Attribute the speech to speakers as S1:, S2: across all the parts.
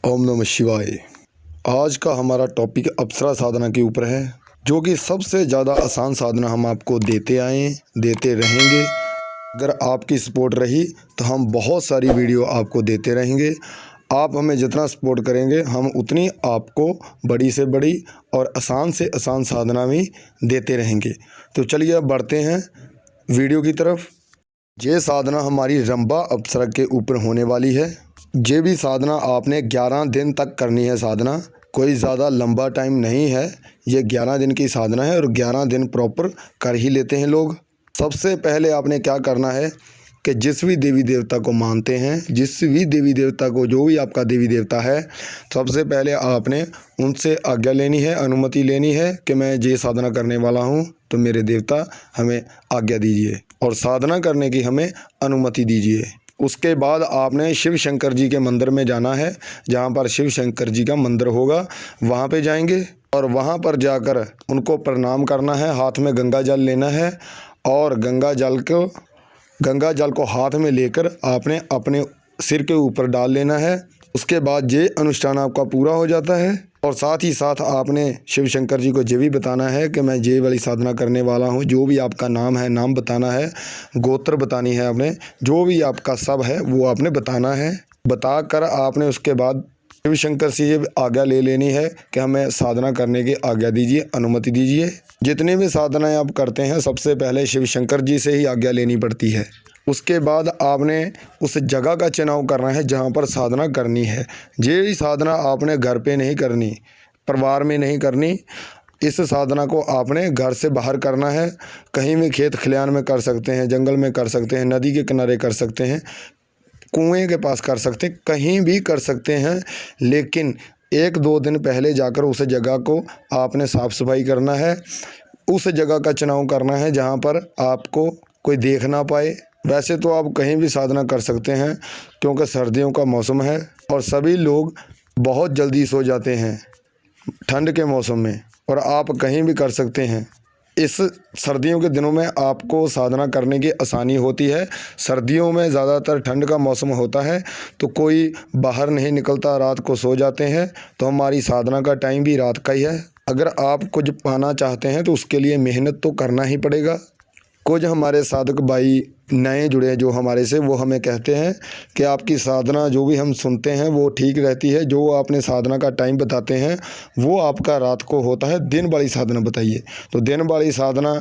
S1: ओम नमः शिवाय। आज का हमारा टॉपिक अप्सरा साधना के ऊपर है, जो कि सबसे ज़्यादा आसान साधना हम आपको देते आए, देते रहेंगे। अगर आपकी सपोर्ट रही तो हम बहुत सारी वीडियो आपको देते रहेंगे। आप हमें जितना सपोर्ट करेंगे हम उतनी आपको बड़ी से बड़ी और आसान से आसान साधना भी देते रहेंगे। तो चलिए अब बढ़ते हैं वीडियो की तरफ। ये साधना हमारी रंभा अप्सरा के ऊपर होने वाली है। ये भी साधना आपने 11 दिन तक करनी है। साधना कोई ज़्यादा लंबा टाइम नहीं है, ये 11 दिन की साधना है और 11 दिन प्रॉपर कर ही लेते हैं लोग। सबसे पहले आपने क्या करना है कि जिस भी देवी देवता को मानते हैं, जिस भी देवी देवता को, जो भी आपका देवी देवता है, सबसे पहले आपने उनसे आज्ञा लेनी है, अनुमति लेनी है कि मैं ये साधना करने वाला हूँ, तो मेरे देवता हमें आज्ञा दीजिए और साधना करने की हमें अनुमति दीजिए। उसके बाद आपने शिव शंकर जी के मंदिर में जाना है। जहाँ पर शिव शंकर जी का मंदिर होगा वहाँ पे जाएंगे और वहाँ पर जाकर उनको प्रणाम करना है। हाथ में गंगा जल लेना है और गंगा जल को हाथ में लेकर आपने अपने सिर के ऊपर डाल लेना है। उसके बाद ये अनुष्ठान आपका पूरा हो जाता है और साथ ही साथ आपने शिव शंकर जी को ये भी बताना है कि मैं ये वाली साधना करने वाला हूँ। जो भी आपका नाम है, नाम बताना है, गोत्र बतानी है आपने, जो भी आपका सब है वो आपने बताना है। बताकर आपने उसके बाद शिव शंकर से ये आज्ञा ले लेनी है कि हमें साधना करने की आज्ञा दीजिए, अनुमति दीजिए। जितनी भी साधनाएं आप करते हैं सबसे पहले शिव शंकर जी से ही आज्ञा लेनी पड़ती है। उसके बाद आपने उस जगह का चुनाव करना है जहाँ पर साधना करनी है। ये साधना आपने घर पे नहीं करनी, परिवार में नहीं करनी। इस साधना को आपने घर से बाहर करना है। कहीं भी खेत खलिहान में कर सकते हैं, जंगल में कर सकते हैं, नदी के किनारे कर सकते हैं, कुएं के पास कर सकते हैं, कहीं भी कर सकते हैं। लेकिन 1-2 दिन पहले जाकर उस जगह को आपने साफ़ सफाई करना है। उस जगह का चुनाव करना है जहाँ पर आपको कोई देख ना पाए। वैसे तो आप कहीं भी साधना कर सकते हैं क्योंकि सर्दियों का मौसम है और सभी लोग बहुत जल्दी सो जाते हैं ठंड के मौसम में, और आप कहीं भी कर सकते हैं। इस सर्दियों के दिनों में आपको साधना करने की आसानी होती है। सर्दियों में ज़्यादातर ठंड का मौसम होता है तो कोई बाहर नहीं निकलता, रात को सो जाते हैं, तो हमारी साधना का टाइम भी रात का ही है। अगर आप कुछ पाना चाहते हैं तो उसके लिए मेहनत तो करना ही पड़ेगा। कुछ हमारे साधक भाई नए जुड़े हैं जो हमारे से, वो हमें कहते हैं कि आपकी साधना जो भी हम सुनते हैं वो ठीक रहती है, जो आपने साधना का टाइम बताते हैं वो आपका रात को होता है, दिन वाली साधना बताइए। तो दिन वाली साधना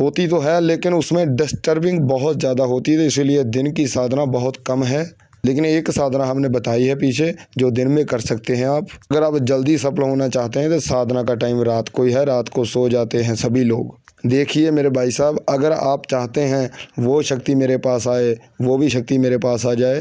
S1: होती तो है लेकिन उसमें डिस्टर्बिंग बहुत ज़्यादा होती है, तो इसीलिए दिन की साधना बहुत कम है। लेकिन एक साधना हमने बताई है पीछे जो दिन में कर सकते हैं आप। अगर आप जल्दी सफल होना चाहते हैं तो साधना का टाइम रात को ही है, रात को सो जाते हैं सभी लोग। देखिए मेरे भाई साहब, अगर आप चाहते हैं वो शक्ति मेरे पास आए, वो भी शक्ति मेरे पास आ जाए,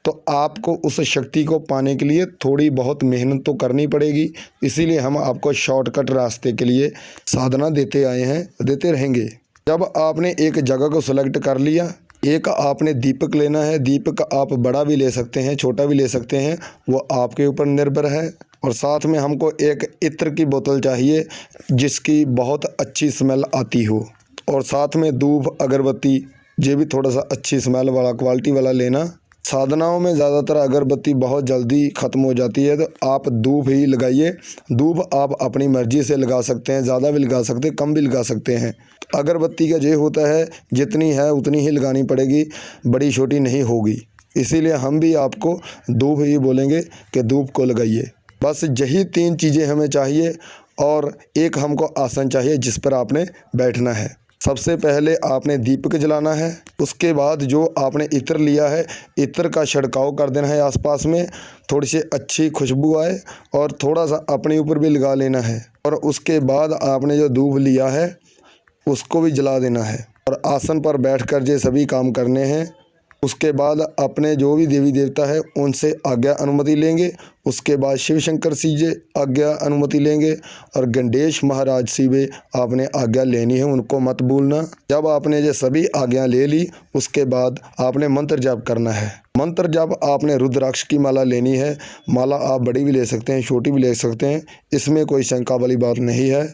S1: तो आपको उस शक्ति को पाने के लिए थोड़ी बहुत मेहनत तो करनी पड़ेगी। इसीलिए हम आपको शॉर्टकट रास्ते के लिए साधना देते आए हैं, देते रहेंगे। जब आपने एक जगह को सेलेक्ट कर लिया, एक आपने दीपक लेना है। दीपक आप बड़ा भी ले सकते हैं, छोटा भी ले सकते हैं, वो आपके ऊपर निर्भर है। और साथ में हमको एक इत्र की बोतल चाहिए जिसकी बहुत अच्छी स्मेल आती हो, और साथ में धूप, अगरबत्ती, ये भी थोड़ा सा अच्छी स्मेल वाला, क्वालिटी वाला लेना। साधनाओं में ज़्यादातर अगरबत्ती बहुत जल्दी ख़त्म हो जाती है, तो आप धूप ही लगाइए। धूप आप अपनी मर्ज़ी से लगा सकते हैं, ज़्यादा भी लगा सकते हैं, कम भी लगा सकते हैं। अगरबत्ती का ये होता है जितनी है उतनी ही लगानी पड़ेगी, बड़ी छोटी नहीं होगी। इसीलिए हम भी आपको धूप ही बोलेंगे कि धूप को लगाइए। बस यही 3 चीज़ें हमें चाहिए और एक हमको आसन चाहिए जिस पर आपने बैठना है। सबसे पहले आपने दीपक जलाना है। उसके बाद जो आपने इत्र लिया है, इत्र का छिड़काव कर देना है आसपास में, थोड़ी सी अच्छी खुशबू आए, और थोड़ा सा अपने ऊपर भी लगा लेना है। और उसके बाद आपने जो धूप लिया है उसको भी जला देना है और आसन पर बैठकर ये सभी काम करने हैं। उसके बाद अपने जो भी देवी देवता है उनसे आज्ञा अनुमति लेंगे। उसके बाद शिव शंकर जी से आज्ञा अनुमति लेंगे और गणेश महाराज से भी आपने आज्ञा लेनी है, उनको मत भूलना। जब आपने ये सभी आज्ञा ले ली उसके बाद आपने मंत्र जाप करना है। मंत्र जाप आपने रुद्राक्ष की माला लेनी है। माला आप बड़ी भी ले सकते हैं, छोटी भी ले सकते हैं, इसमें कोई शंका वाली बात नहीं है।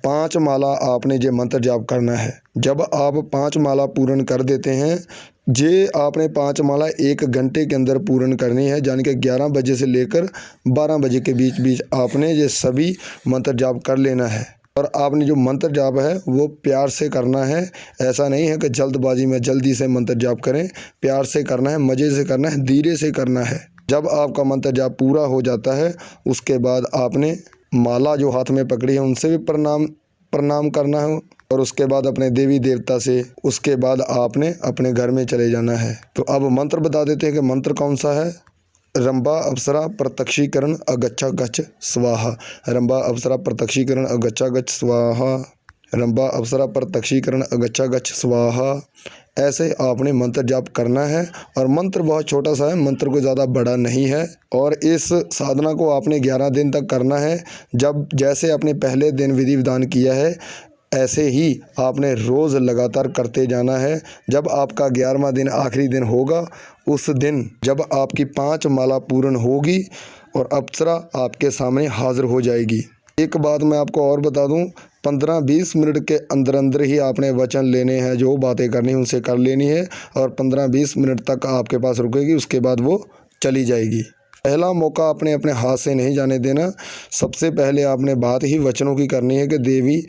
S1: 5 माला आपने ये मंत्र जाप करना है। जब आप 5 माला पूर्ण कर देते हैं ये आपने 5 माला 1 घंटे के अंदर पूर्ण करनी है, यानी कि 11 बजे से लेकर 12 बजे के बीच बीच आपने ये सभी मंत्र जाप कर लेना है। और आपने जो मंत्र जाप है वो प्यार से करना है। ऐसा नहीं है कि जल्दबाजी में जल्दी से मंत्र जाप करें, प्यार से करना है, मज़े से करना है, धीरे से करना है। जब आपका मंत्र जाप पूरा हो जाता है उसके बाद आपने माला जो हाथ में पकड़ी है उनसे भी प्रणाम करना है और उसके बाद अपने देवी देवता से उसके बाद आपने अपने घर में चले जाना है। तो अब मंत्र बता देते हैं कि मंत्र कौन सा है। रंभा अप्सरा प्रत्यक्षीकरण अगच्छा गच्छ स्वाहा। रंभा अप्सरा प्रत्यक्षीकरण अगच्छा गच्छ स्वाहा। रंभा अप्सरा प्रत्यक्षीकरण अगच्छा गच्छ स्वाहा। ऐसे आपने मंत्र जाप करना है और मंत्र बहुत छोटा सा है, मंत्र को ज़्यादा बड़ा नहीं है। और इस साधना को आपने 11 दिन तक करना है। जब जैसे आपने पहले दिन विधि विधान किया है ऐसे ही आपने रोज़ लगातार करते जाना है। जब आपका 11वां दिन आखिरी दिन होगा उस दिन जब आपकी 5 माला पूर्ण होगी और अप्सरा आपके सामने हाजिर हो जाएगी। एक बात मैं आपको और बता दूं, 15-20 मिनट के अंदर अंदर ही आपने वचन लेने हैं, जो बातें करनी है उनसे कर लेनी है और 15-20 मिनट तक आपके पास रुकेगी, उसके बाद वो चली जाएगी। पहला मौका आपने अपने हाथ से नहीं जाने देना। सबसे पहले आपने बात ही वचनों की करनी है कि देवी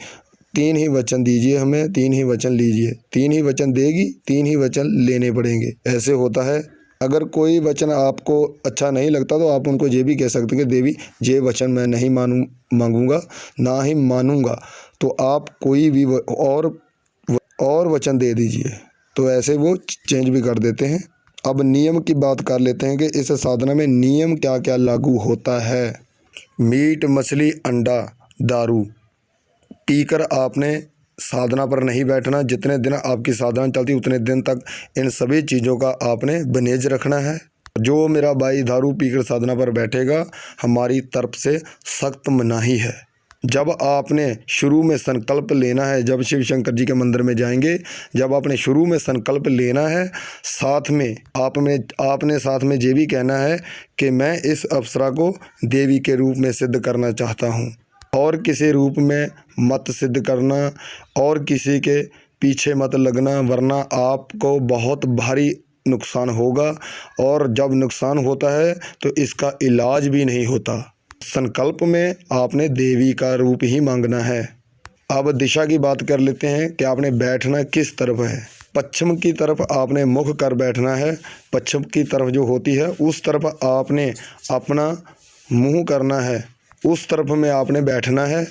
S1: 3 ही वचन दीजिए हमें, 3 ही वचन लीजिए। 3 ही वचन देगी, 3 ही वचन लेने पड़ेंगे। ऐसे होता है। अगर कोई वचन आपको अच्छा नहीं लगता तो आप उनको ये भी कह सकते हैं कि देवी ये वचन मैं नहीं मांगूंगा ना ही मानूंगा, तो आप कोई भी और वचन दे दीजिए। तो ऐसे वो चेंज भी कर देते हैं। अब नियम की बात कर लेते हैं कि इस साधना में नियम क्या क्या लागू होता है। मीट, मछली, अंडा, दारू पीकर आपने साधना पर नहीं बैठना। जितने दिन आपकी साधना चलती उतने दिन तक इन सभी चीज़ों का आपने बनेज रखना है। जो मेरा भाई दारू पीकर साधना पर बैठेगा हमारी तरफ से सख्त मनाही है। जब आपने शुरू में संकल्प लेना है, जब शिव शंकर जी के मंदिर में जाएंगे, जब आपने शुरू में संकल्प लेना है, साथ में आपने साथ में ये भी कहना है कि मैं इस अप्सरा को देवी के रूप में सिद्ध करना चाहता हूँ और किसी रूप में मत सिद्ध करना और किसी के पीछे मत लगना, वरना आपको बहुत भारी नुकसान होगा और जब नुकसान होता है तो इसका इलाज भी नहीं होता। संकल्प में आपने देवी का रूप ही मांगना है। अब दिशा की बात कर लेते हैं कि आपने बैठना किस तरफ है। पश्चिम की तरफ आपने मुख कर बैठना है। पश्चिम की तरफ जो होती है उस तरफ आपने अपना मुंह करना है, उस तरफ में आपने बैठना है।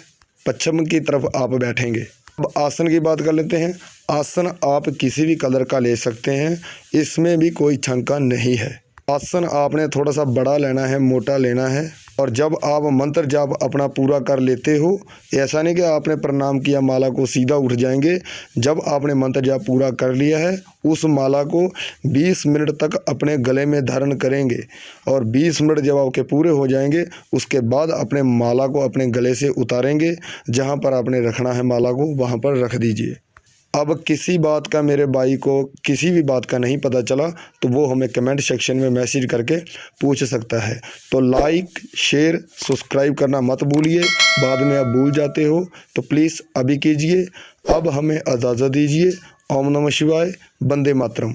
S1: पश्चिम की तरफ आप बैठेंगे। अब आसन की बात कर लेते हैं। आसन आप किसी भी कलर का ले सकते हैं, इसमें भी कोई शंका नहीं है। आसन आपने थोड़ा सा बड़ा लेना है, मोटा लेना है। और जब आप मंत्र जाप अपना पूरा कर लेते हो, ऐसा नहीं कि आपने प्रणाम किया माला को सीधा उठ जाएंगे। जब आपने मंत्र जाप पूरा कर लिया है उस माला को 20 मिनट तक अपने गले में धारण करेंगे और 20 मिनट जब आपके पूरे हो जाएंगे उसके बाद अपने माला को अपने गले से उतारेंगे। जहाँ पर आपने रखना है माला को वहाँ पर रख दीजिए। अब किसी बात का मेरे भाई को किसी भी बात का नहीं पता चला तो वो हमें कमेंट सेक्शन में मैसेज करके पूछ सकता है। तो लाइक, शेयर, सब्सक्राइब करना मत भूलिए, बाद में आप भूल जाते हो तो प्लीज़ अभी कीजिए। अब हमें इजाज़त दीजिए। ओम नमः शिवाय, वंदे मातरम।